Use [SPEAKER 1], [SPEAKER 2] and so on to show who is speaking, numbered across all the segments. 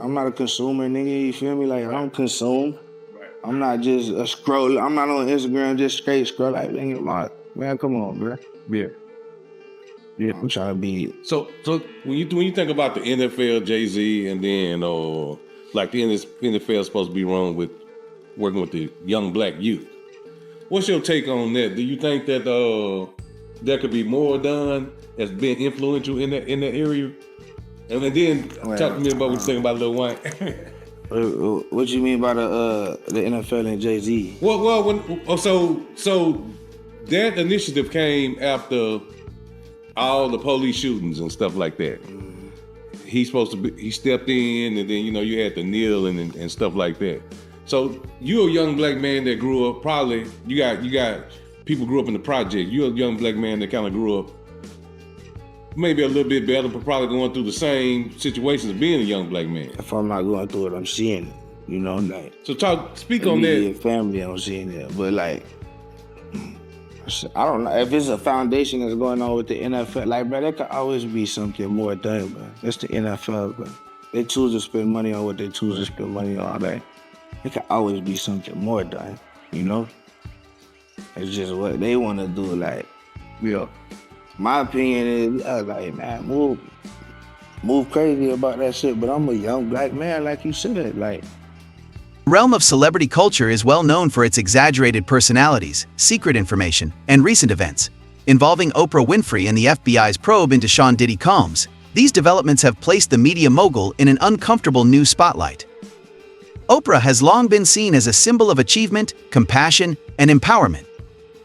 [SPEAKER 1] I'm not a consumer, nigga. You feel me? Like I don't consume.
[SPEAKER 2] Right.
[SPEAKER 1] I'm not just a scroll. I'm not on Instagram just straight scroll. Like, man, come on, bro. Yeah, I'm trying to be.
[SPEAKER 2] So when you think about the NFL, Jay-Z, and then like the NFL is supposed to be run with working with the young black youth. What's your take on that? Do you think that there could be more done that's been influential in that area? And then talk to me about what you think about Lil Wayne.
[SPEAKER 1] What you mean by the NFL and Jay-Z?
[SPEAKER 2] So that initiative came after all the police shootings and stuff like that. He stepped in, and then you had the kneeling and stuff like that. So you're a young black man that grew up. Probably you got people grew up in the project. You're a young black man that kind of grew up maybe a little bit better, but probably going through the same situations of being a young black man.
[SPEAKER 1] If I'm not going through it, I'm seeing it. Like.
[SPEAKER 2] So speak on that.
[SPEAKER 1] Family, I'm seeing it, but like. I don't know if it's a foundation that's going on with the NFL. Like, bro, there could always be something more done, bro. It's the NFL, bro. They choose to spend money on what they choose to spend money on. Like, there could always be something more done, It's just what they want to do. Like, my opinion is, like, man, move crazy about that shit. But I'm a young black man, like you said, like.
[SPEAKER 3] The realm of celebrity culture is well known for its exaggerated personalities, secret information, and recent events. Involving Oprah Winfrey and the FBI's probe into Sean Diddy Combs, these developments have placed the media mogul in an uncomfortable new spotlight. Oprah has long been seen as a symbol of achievement, compassion, and empowerment.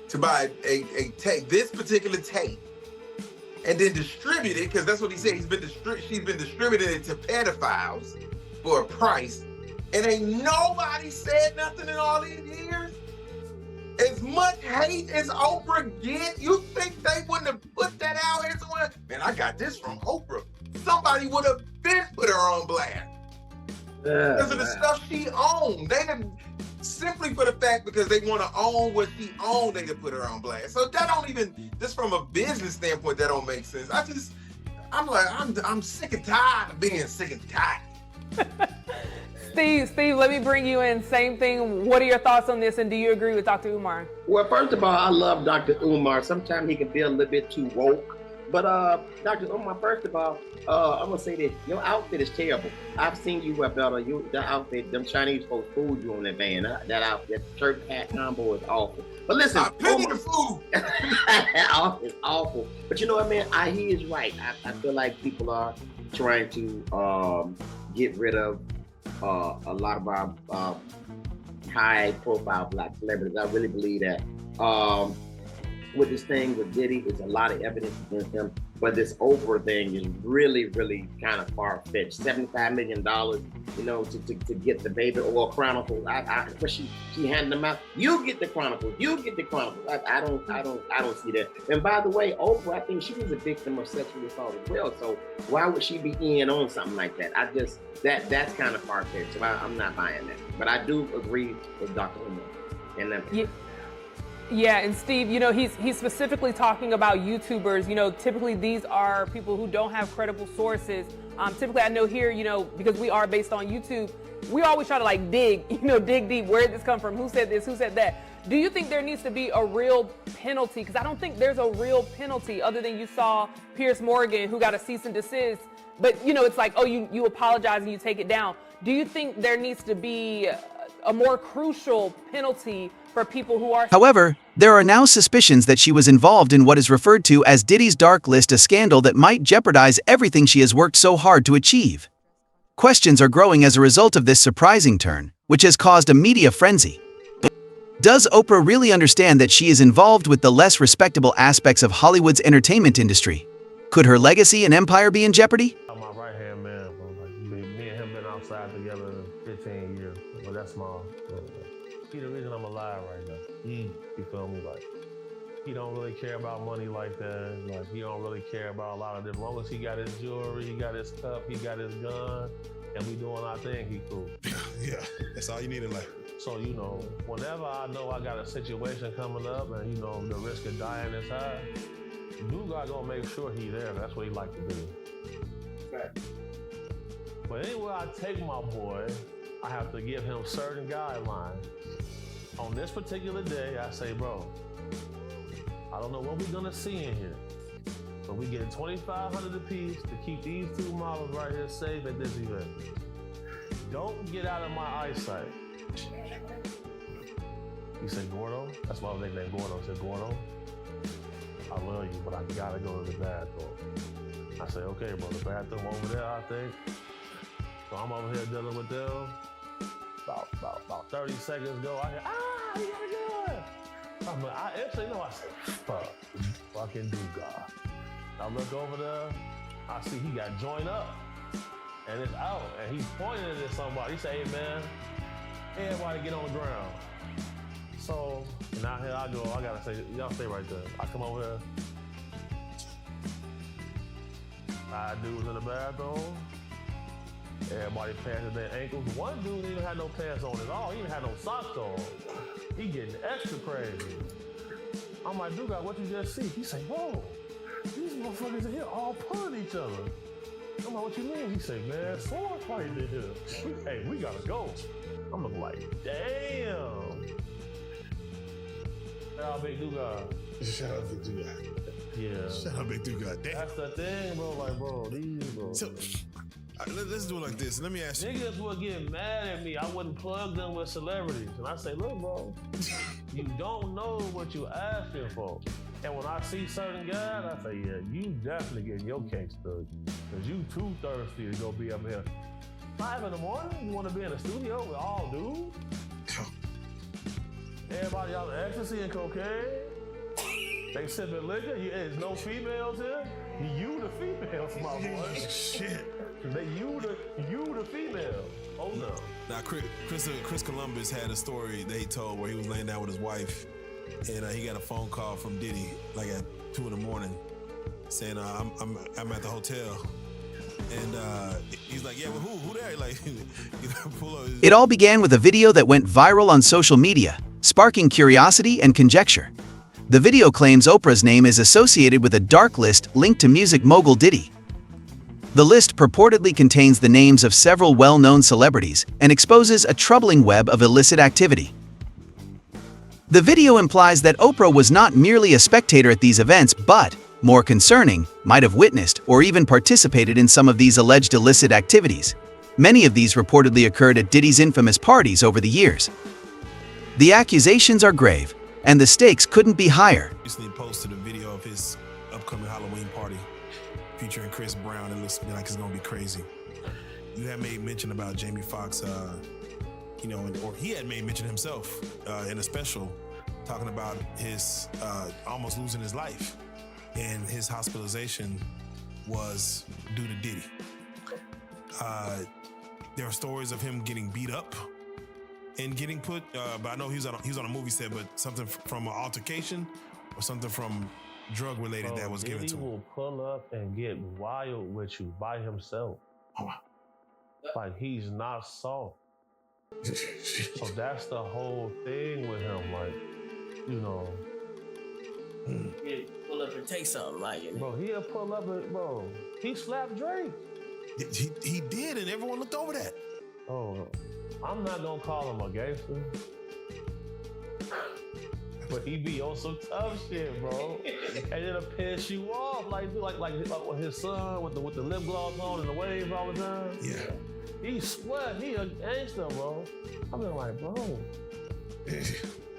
[SPEAKER 4] To buy a tape, this particular tape, and then distribute it, because that's what he said. She's been distributing it to pedophiles for a price. And ain't nobody said nothing in all these years. As much hate as Oprah get, you think they wouldn't have put that out here somewhere? Man, I got this from Oprah. Somebody would have been put her on blast. Because of the stuff she owned. They have simply for the fact because they want to own what she owned, they could put her on blast. So that don't even, just from a business standpoint, that don't make sense. I'm sick and tired of being sick and tired.
[SPEAKER 5] Steve, let me bring you in. Same thing. What are your thoughts on this, and do you agree with Dr. Umar?
[SPEAKER 6] Well, first of all, I love Dr. Umar. Sometimes he can be a little bit too woke. But Dr. Umar, first of all, I'm gonna say this: your outfit is terrible. I've seen you wear better. The outfit, them Chinese folks fooled you on that van. That outfit, that shirt, hat combo is awful. But listen,
[SPEAKER 4] I pity the food.
[SPEAKER 6] It's awful. But you know what, man? He is right. I feel like people are trying to get rid of a lot of our high-profile black celebrities. I really believe that. With this thing with Diddy, it's a lot of evidence against him. But this Oprah thing is really, really kind of far-fetched. $75 million, to get the baby or Chronicles. But she handed them out. You get the Chronicles. I don't see that. And by the way, Oprah, I think she was a victim of sexual assault as well. So why would she be in on something like that? That's kind of far-fetched. So I'm not buying that. But I do agree with Dr. Umar. And
[SPEAKER 5] Yeah, and Steve, he's specifically talking about YouTubers. Typically these are people who don't have credible sources. Typically I know here, because we are based on YouTube, we always try to dig deep. Where did this come from? Who said this? Who said that? Do you think there needs to be a real penalty? Because I don't think there's a real penalty other than you saw Piers Morgan, who got a cease and desist. But, it's like, oh, you apologize and you take it down. Do you think there needs to be a more crucial penalty for people who are...
[SPEAKER 3] However, there are now suspicions that she was involved in what is referred to as Diddy's dark list, a scandal that might jeopardize everything she has worked so hard to achieve. Questions are growing as a result of this surprising turn, which has caused a media frenzy. Does Oprah really understand that she is involved with the less respectable aspects of Hollywood's entertainment industry? Could her legacy and empire be in jeopardy?
[SPEAKER 7] I'm my right-hand man, bro. Me and him been outside together 15 years. Well, that's small. He the reason I'm alive right now. You feel me? Like, he don't really care about money like that. Like, he don't really care about a lot of them. As long as he got his jewelry, he got his cup, he got his gun, and we doing our thing, he cool.
[SPEAKER 8] Yeah, that's all you need in life.
[SPEAKER 7] So, whenever I know I got a situation coming up and, the risk of dying is high, dude, I gonna make sure he there. That's what he like to do.
[SPEAKER 6] Right.
[SPEAKER 7] But anywhere I take my boy, I have to give him certain guidelines. On this particular day, I say, bro, I don't know what we're gonna see in here, but we get $2,500 apiece to keep these two models right here safe at this event. Don't get out of my eyesight. He said, Gordo? That's my nickname, Gordo. I said, Gordo, I love you, but I gotta go to the bathroom. I said, okay, bro, the bathroom over there, I think. So I'm over here dealing with them. About 30 seconds ago, I hear, you gotta go. I'm like, I actually know. I said, fuck, fucking do God. I look over there, I see he got joined up, and it's out, and he's pointing it at somebody. He say, hey man, everybody get on the ground. So now here I go. I gotta say, y'all stay right there. I come over here. 5 dudes in the bathroom. Everybody passing their ankles. One dude didn't even have no pants on at all. He didn't have no socks on. He getting extra crazy. I'm like, dude, what you just see? He say, whoa, these motherfuckers in here all pulling each other. I'm like, what you mean? He say, man, sword fighting in here. Hey, we gotta go. I'm looking like, damn. Shout out Big Dugas.
[SPEAKER 8] Shout out Big Dugas.
[SPEAKER 7] Yeah.
[SPEAKER 8] Shout out Big Dugas. Damn.
[SPEAKER 7] That's the thing, bro. Like, bro, these, bro.
[SPEAKER 8] So, let's do it like this. Let me ask you.
[SPEAKER 7] Niggas would get mad at me. I wouldn't plug them with celebrities. And I say, look, bro, you don't know what you asking for. And when I see certain guys, I say, yeah, you definitely getting your cake stuck. Because you too thirsty to go be up here. 5 in the morning? You want to be in the studio with all dudes? Everybody on ecstasy and cocaine? They sipping liquor? There's no females here? You the females, my boy.
[SPEAKER 8] Shit.
[SPEAKER 7] You the female. Oh no.
[SPEAKER 8] Now, Chris Columbus had a story that he told where he was laying down with his wife, and he got a phone call from Diddy like at 2 in the morning, saying, "I'm at the hotel," and he's like, "Yeah, well, who there?" Like, pull up.
[SPEAKER 3] It all began with a video that went viral on social media, sparking curiosity and conjecture. The video claims Oprah's name is associated with a dark list linked to music mogul Diddy. The list purportedly contains the names of several well-known celebrities and exposes a troubling web of illicit activity. The video implies that Oprah was not merely a spectator at these events, but, more concerning, might have witnessed or even participated in some of these alleged illicit activities. Many of these reportedly occurred at Diddy's infamous parties over the years. The accusations are grave, and the stakes couldn't be higher.
[SPEAKER 8] Recently posted a video of his upcoming Halloween party featuring Chris Brown. It looks like it's gonna be crazy. You had made mention about Jamie Foxx, or he had made mention himself in a special, talking about his almost losing his life, and his hospitalization was due to Diddy. There are stories of him getting beat up and getting put, but I know he was on a movie set, but something from an altercation or something from drug related that was given to him.
[SPEAKER 7] Diddy will pull up and get wild with you by himself. Like, he's not soft. So that's the whole thing with him, like,
[SPEAKER 9] He'll pull up and take something, like,
[SPEAKER 7] bro, he'll pull up and, bro, he slapped Drake.
[SPEAKER 8] He did, and everyone looked over that.
[SPEAKER 7] Oh, I'm not gonna call him a gangster, but he be on some tough shit, bro. And it'll piss you off, like his son with the lip gloss on and the wave all the time.
[SPEAKER 8] Yeah,
[SPEAKER 7] he sweat. He a gangster, bro. I mean, like, bro,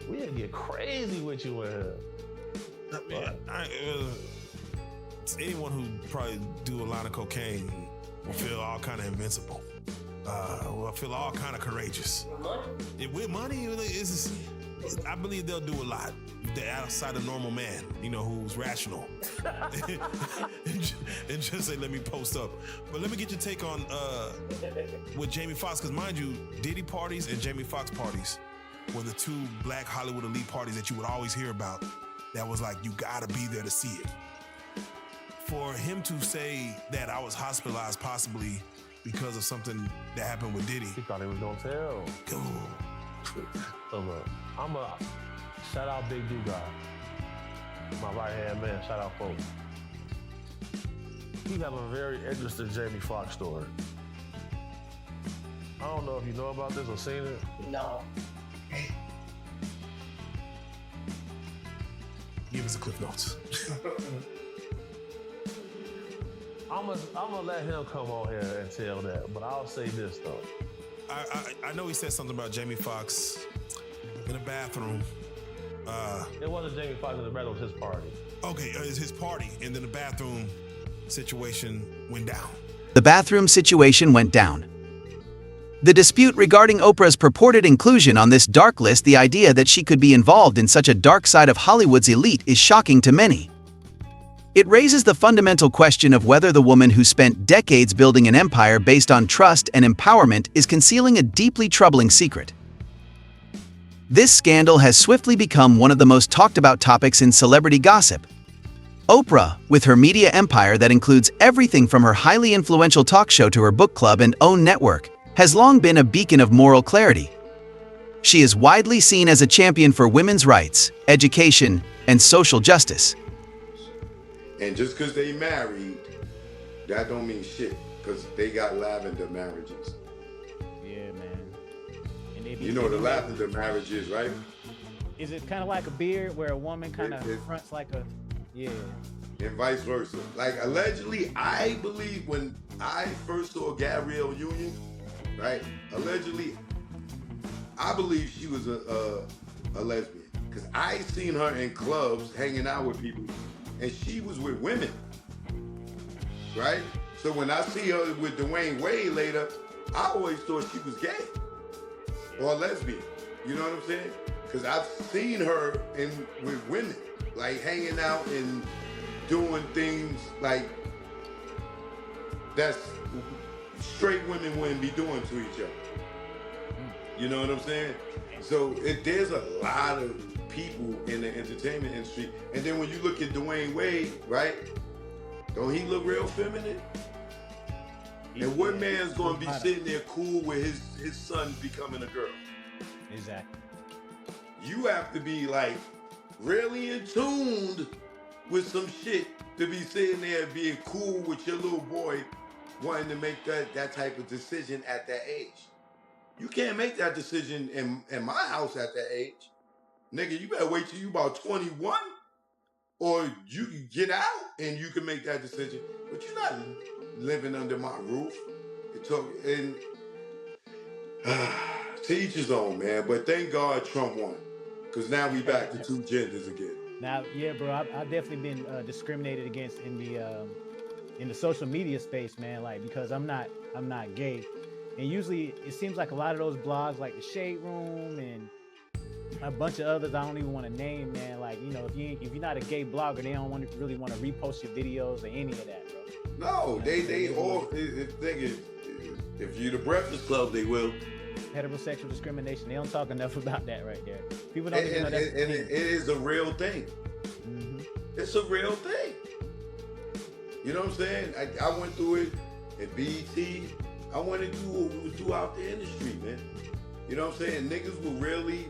[SPEAKER 7] we'll get crazy with you in here.
[SPEAKER 8] Anyone who probably do a lot of cocaine will feel all kind of invincible. Will feel all kind of courageous. With money, I believe they'll do a lot. They're outside a normal man, who's rational, and just say, "Let me post up." But let me get your take on with Jamie Foxx, because mind you, Diddy parties and Jamie Foxx parties were the two black Hollywood elite parties that you would always hear about. That was like, you gotta be there to see it. For him to say that I was hospitalized possibly because of something that happened with Diddy.
[SPEAKER 7] He thought he was gonna tell. So look, I'm a shout out Big Dugas, my right hand man. Shout out folks. He have a very interesting Jamie Foxx story. I don't know if you know about this or seen it.
[SPEAKER 9] No.
[SPEAKER 8] Give us the Cliff Notes.
[SPEAKER 7] I'm gonna let him come on here and tell that, but I'll say this though.
[SPEAKER 8] I know he said something about Jamie Foxx in the bathroom.
[SPEAKER 7] It wasn't Jamie Foxx in the bathroom, it was his party.
[SPEAKER 8] Okay, it's his party, and then the bathroom situation went down.
[SPEAKER 3] The bathroom situation went down. The dispute regarding Oprah's purported inclusion on this dark list, the idea that she could be involved in such a dark side of Hollywood's elite, is shocking to many. It raises the fundamental question of whether the woman who spent decades building an empire based on trust and empowerment is concealing a deeply troubling secret. This scandal has swiftly become one of the most talked about topics in celebrity gossip. Oprah, with her media empire that includes everything from her highly influential talk show to her book club and own network, has long been a beacon of moral clarity. She is widely seen as a champion for women's rights, education, and social justice.
[SPEAKER 10] And just because they married, that don't mean shit, because they got lavender marriages.
[SPEAKER 11] Yeah, man. And they be
[SPEAKER 10] You know what a lavender marriage is, right?
[SPEAKER 11] Is it kind of like a beard where a woman kind of fronts like a, yeah.
[SPEAKER 10] And vice versa. Like, allegedly, I believe when I first saw Gabrielle Union, right? Allegedly, I believe she was a lesbian, because I seen her in clubs hanging out with people, and she was with women, right? So when I see her with Dwayne Wade later, I always thought she was gay or lesbian. You know what I'm saying? Because I've seen her with women, like hanging out and doing things like that's straight women wouldn't be doing to each other. You know what I'm saying? So there's a lot of people in the entertainment industry. And then when you look at Dwayne Wade, right? Don't he look real feminine? And what man's gonna be sitting there cool with his son becoming a girl?
[SPEAKER 11] Exactly.
[SPEAKER 10] You have to be like really in tune with some shit to be sitting there being cool with your little boy wanting to make that type of decision at that age. You can't make that decision in my house at that age. Nigga, you better wait till you about 21 or you can get out and you can make that decision. But you're not living under my roof. To each his own, man. But thank God Trump won. Because now we back to two genders again.
[SPEAKER 11] Now, yeah, bro, I've definitely been discriminated against in the social media space, man. Like, because I'm not gay, and usually it seems like a lot of those blogs, like the Shade Room and a bunch of others, I don't even want to name, man. Like, you know, if you're not a gay blogger, they don't really want to repost your videos or any of that, bro.
[SPEAKER 10] No, they all. If you're the Breakfast Club, they will.
[SPEAKER 11] Heterosexual discrimination. They don't talk enough about that right there. People don't even know that's
[SPEAKER 10] and it is a real thing.
[SPEAKER 11] Mm-hmm.
[SPEAKER 10] It's a real thing. You know what I'm saying? I went through it at BET. I went through it throughout the industry, man. You know what I'm saying? Niggas will really